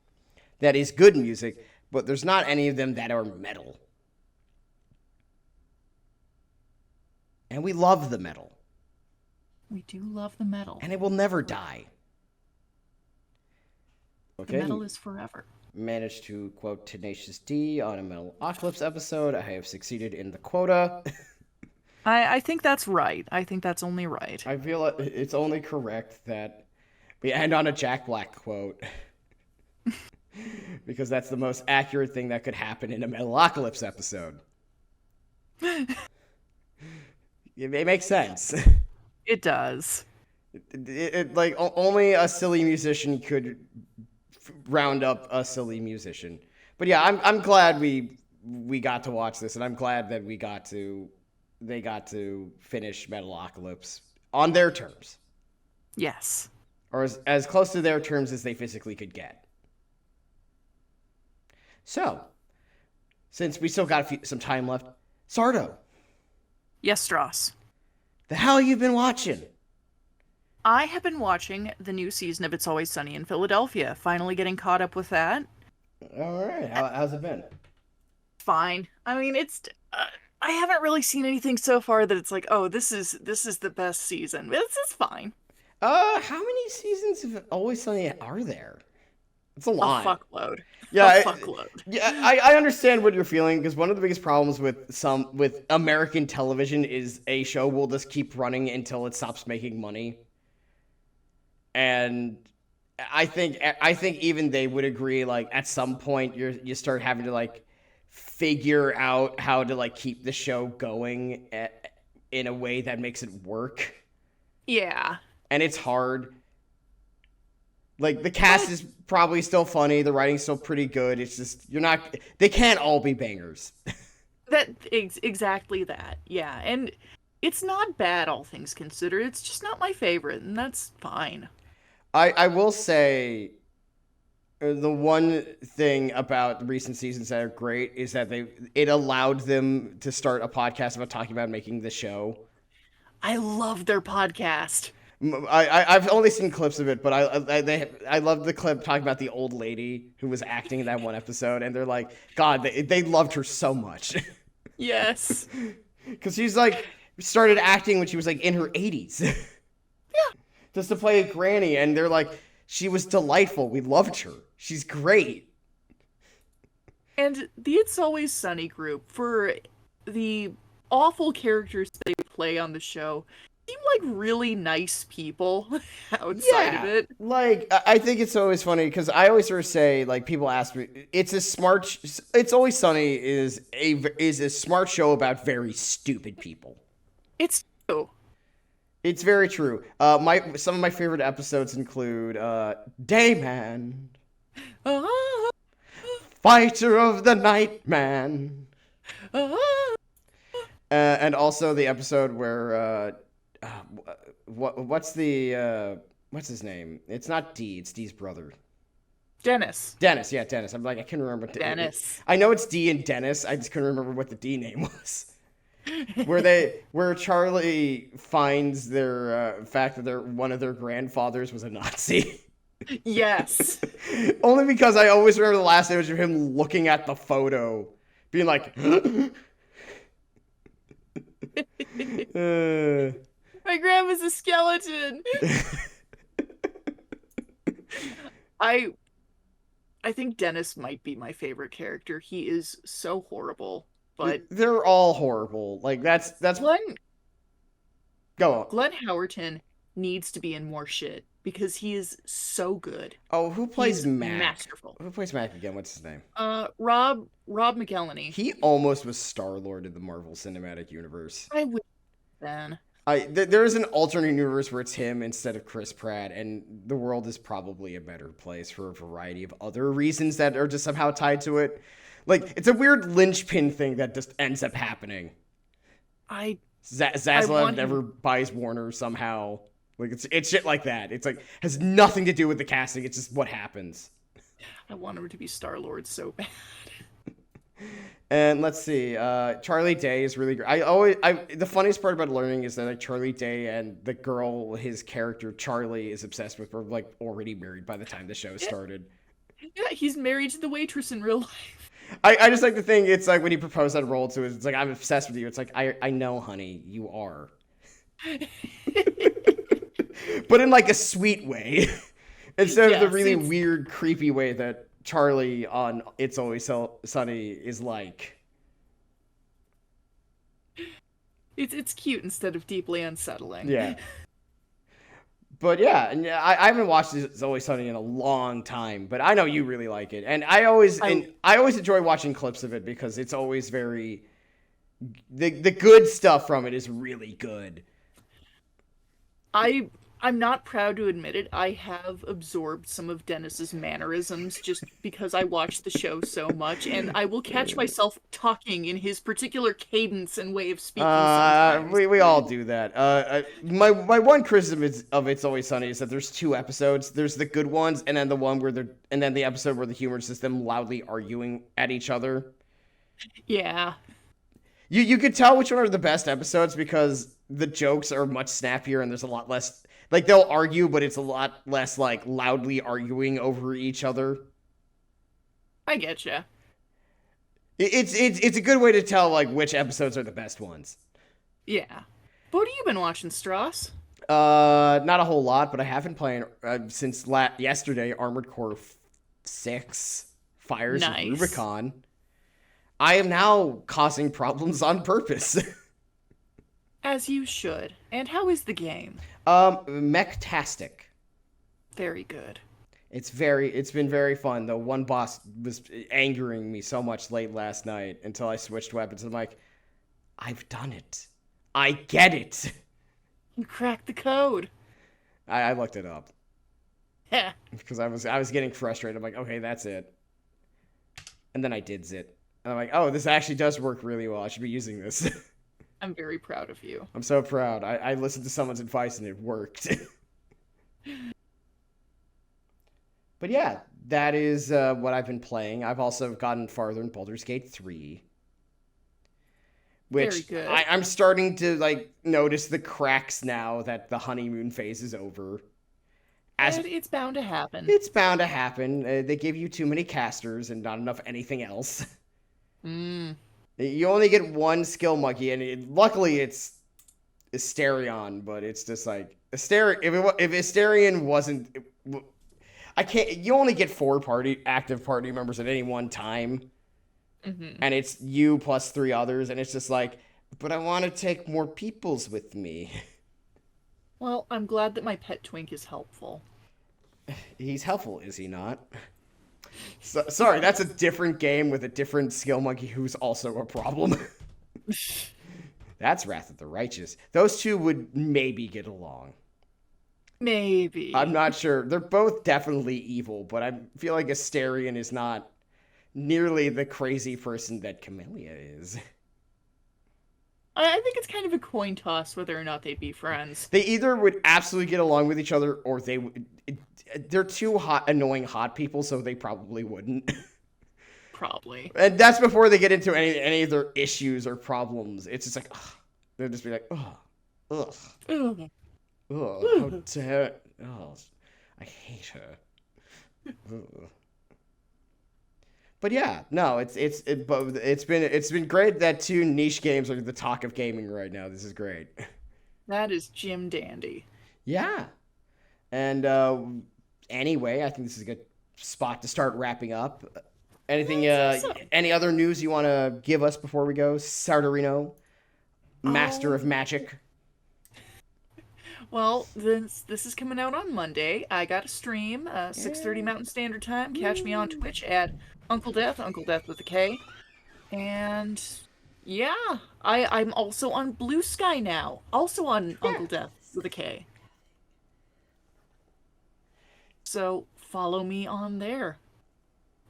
that is good music, but there's not any of them that are metal. And we love the metal. We do love the metal. And it will never die. Okay. The metal is forever. Managed to quote Tenacious D on a Metalocalypse episode. I have succeeded in the quota. I think that's right. I think that's only right. I feel like it's only correct that we end on a Jack Black quote. Because that's the most accurate thing that could happen in a Metalocalypse episode. It makes sense. It does. Like only a silly musician could round up a silly musician. But yeah, I'm glad we got to watch this, and I'm glad that they got to finish Metalocalypse on their terms. Yes. Or as close to their terms as they physically could get. So, since we still got some time left, Sardo. Yes, Stross. The hell you been watching? I have been watching the new season of It's Always Sunny in Philadelphia. Finally getting caught up with that. All right. How's it been? Fine. I mean, I haven't really seen anything so far that it's like, oh, this is the best season. It's fine. How many seasons of Always Sunny are there? It's a A lot. fuckload. Yeah, A fuckload. I understand what you're feeling because one of the biggest problems with American television is a show will just keep running until it stops making money, and I think even they would agree. Like at some point, you start having to like figure out how to like keep the show going in a way that makes it work, Yeah. and it's hard. Like the cast is probably still funny, the writing's still pretty good. It's just you're not. They can't all be bangers. Exactly that. Yeah. And it's not bad, all things considered. It's just not my favorite, and that's fine. I will say the one thing about the recent seasons that are great is that it allowed them to start a podcast about talking about making the show. I love their podcast. I've only seen clips of it, but I love the clip talking about the old lady who was acting in that one episode, and they're like, God, they loved her so much Yes. because she's like started acting when she was like in her 80s, Yeah. just to play a granny, and they're like, she was delightful. We loved her. She's great. And the It's Always Sunny group, for the awful characters they play on the show, seem like really nice people outside of it. Like I think it's always funny because I always sort of say like people ask me, It's Always Sunny is a smart show about very stupid people. It's true. It's very true. Some of my favorite episodes include Dayman, Ah, Fighter of the Night Man, ah. and also the episode where what's his name? It's not D. It's D's brother. Dennis. Dennis, yeah, Dennis. I'm like, I couldn't remember. Dennis. I know it's D and Dennis. I just couldn't remember what the D name was. Where Charlie finds their fact that one of their grandfathers was a Nazi. Yes. Only because I always remember the last image of him looking at the photo, being like, My grandma's a skeleton. I I think Dennis might be my favorite character. He is so horrible. But they're all horrible. Like that's Glenn go on. Glenn Howerton needs to be in more shit because he is so good. Oh, who plays He's Mac? masterful. Who plays Mac again? What's his name? Rob McElhenney. He almost was Star-Lord in the Marvel Cinematic Universe. I would then. There is an alternate universe where it's him instead of Chris Pratt, and the world is probably a better place for a variety of other reasons that are just somehow tied to it. Like, it's a weird linchpin thing that just ends up happening. Zaslav never buys Warner somehow. Like, it's shit like that. It's like, has nothing to do with the casting. It's just what happens. I want him to be Star-Lord so bad. And let's see, Charlie Day is really great. The funniest part about learning is that like Charlie Day and the girl his character Charlie is obsessed with were like already married by the time the show started. Yeah, he's married to the waitress in real life. I just like to think it's like when he proposed that role to her, it's like, I'm obsessed with you. It's like, I know, honey, you are. But in like a sweet way. Instead of the really weird, creepy way that Charlie on It's Always Sunny is like. It's cute instead of deeply unsettling. Yeah. But yeah, and I haven't watched It's Always Sunny in a long time, but I know you really like it, and I always enjoy watching clips of it because it's always very the good stuff from it is really good. I'm not proud to admit it. I have absorbed some of Dennis's mannerisms just because I watch the show so much, and I will catch myself talking in his particular cadence and way of speaking sometimes. We all do that. My one criticism of It's Always Sunny is that there's two episodes. There's the good ones, and then the episode where the humor is just them loudly arguing at each other. Yeah. You could tell which one are the best episodes because the jokes are much snappier and there's a lot less. Like, they'll argue, but it's a lot less, like, loudly arguing over each other. I getcha. It's a good way to tell like which episodes are the best ones. Yeah. But what have you been watching, Stross? Not a whole lot, but I have been playing since yesterday. Armored Core 6 Fires of Nice. Rubicon. I am now causing problems on purpose. As you should. And how is the game? Mechtastic. Very good. It's been very fun. The one boss was angering me so much late last night until I switched weapons. I'm like, I've done it. I get it. You cracked the code. I looked it up Heh. because I was getting frustrated. I'm like, okay, that's it. And then I did it. And I'm like, oh, this actually does work really well. I should be using this. I'm very proud of you. I'm so proud. I listened to someone's advice and it worked. But yeah, that is what I've been playing. I've also gotten farther in Baldur's Gate 3. Very Which good. I'm starting to like notice the cracks now that the honeymoon phase is over. As And it's bound to happen. it's bound to happen, they give you too many casters and not enough anything else. Mm. You only get one skill monkey, and luckily it's Asterion, but it's just like If Asterion wasn't, I can't. You only get 4 active party members at any one time. Hmm. And it's you plus 3 others, and it's just like, but I want to take more peoples with me. Well, I'm glad that my pet twink is helpful. He's helpful, is he not? Sorry, that's a different game with a different skill monkey who's also a problem. That's Wrath of the Righteous. Those two would maybe get along. Maybe. I'm not sure. They're both definitely evil, but I feel like Asterion is not nearly the crazy person that Camellia is. I think it's kind of a coin toss whether or not they'd be friends. They either would absolutely get along with each other, or they're two annoying hot people, so they probably wouldn't. Probably. And that's before they get into any of their issues or problems. It's just like, ugh. They'll just be like, ugh, ugh, Ugh. ugh, how dare, oh, I hate her. Ugh. But yeah, no, it's been great that 2 niche games are the talk of gaming right now. This is great. That is Jim Dandy. Yeah, and anyway, I think this is a good spot to start wrapping up. Anything? Any other news you want to give us before we go? Sardarino, Master of Magic. Well, this is coming out on Monday. I got a stream, 6:30 Mountain Standard Time. Catch me on Twitch at Uncle Death with a K. And yeah, I'm also on Blue Sky now. Also on Uncle Death with a K. So follow me on there.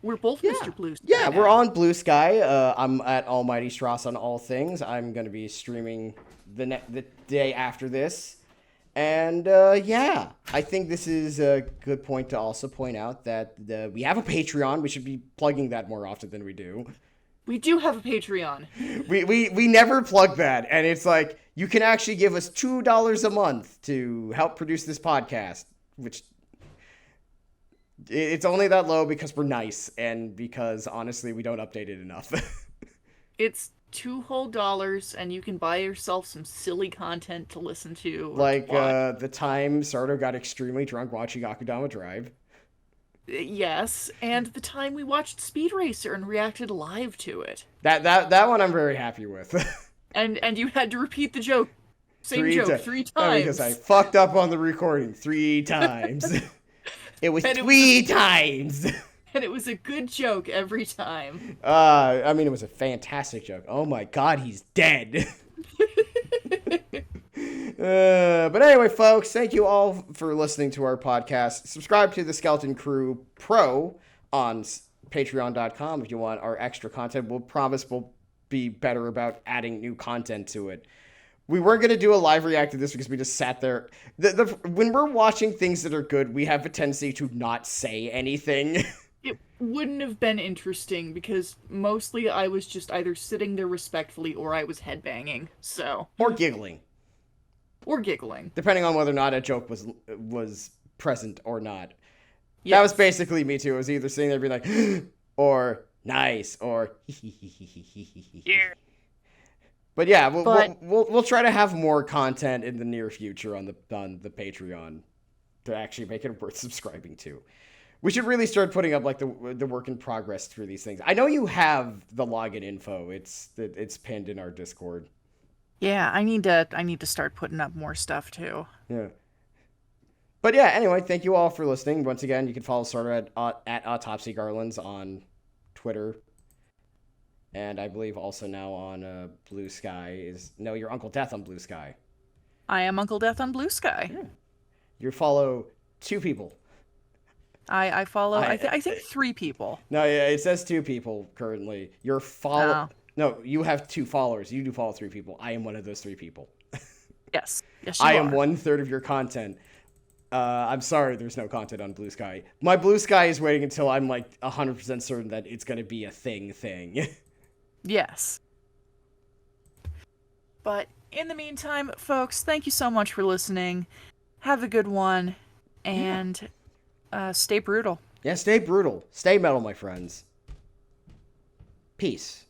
We're both Mr. Blue Sky. Yeah, now. we're on Blue Sky. I'm at Almighty Stross on all things. I'm going to be streaming the day after this. And yeah, I think this is a good point to also point out that we have a Patreon. We should be plugging that more often than we do. We do have a Patreon. We never plug that. And it's like, you can actually give us $2 a month to help produce this podcast, which it's only that low because we're nice and because honestly we don't update it enough. It's $2 whole, and you can buy yourself some silly content to listen to. Like watch. the time Sardo got extremely drunk watching Akudama Drive. Yes, and the time we watched Speed Racer and reacted live to it. That one I'm very happy with. And you had to repeat the joke. Same Three joke ti- 3 Oh, times. because I fucked up on the recording 3 times. It was And it 3 times. And it was a good joke every time. I mean, it was a fantastic joke. Oh my god, he's dead. But anyway, folks, thank you all for listening to our podcast. Subscribe to the Skeleton Crew Pro on patreon.com if you want our extra content. We'll promise we'll be better about adding new content to it. We weren't going to do a live react to this because we just sat there. When we're watching things that are good, we have a tendency to not say anything. It wouldn't have been interesting because mostly I was just either sitting there respectfully or I was headbanging. So. Or giggling. Or giggling. Depending on whether or not a joke was present or not. Yes. That was basically me too. I was either sitting there being like, or nice, or Yeah. But yeah, But we'll try to have more content in the near future on the Patreon to actually make it worth subscribing to. We should really start putting up like the work in progress for these things. I know you have the login info. It's pinned in our Discord. yeah, I need to start putting up more stuff too. Yeah. But yeah, anyway, thank you all for listening. Once again, you can follow Sardo at Autopsy Garlands on Twitter. And I believe also now on Blue Sky is no, your Uncle Death on Blue Sky. I am Uncle Death on Blue Sky. Yeah. You follow 2 people. I follow. I think 3 people. No, yeah, it says 2 people currently. Your follow. Oh. No, you have 2 followers. You do follow 3 people. I am one of those 3 people. Yes. Yes, you I are. am 1/3 of your content. I'm sorry, there's no content on Blue Sky. My Blue Sky is waiting until I'm like 100% certain that it's gonna be a thing. Yes. But in the meantime, folks, thank you so much for listening. Have a good one, and stay brutal. Yeah, stay brutal. Stay metal, my friends. Peace.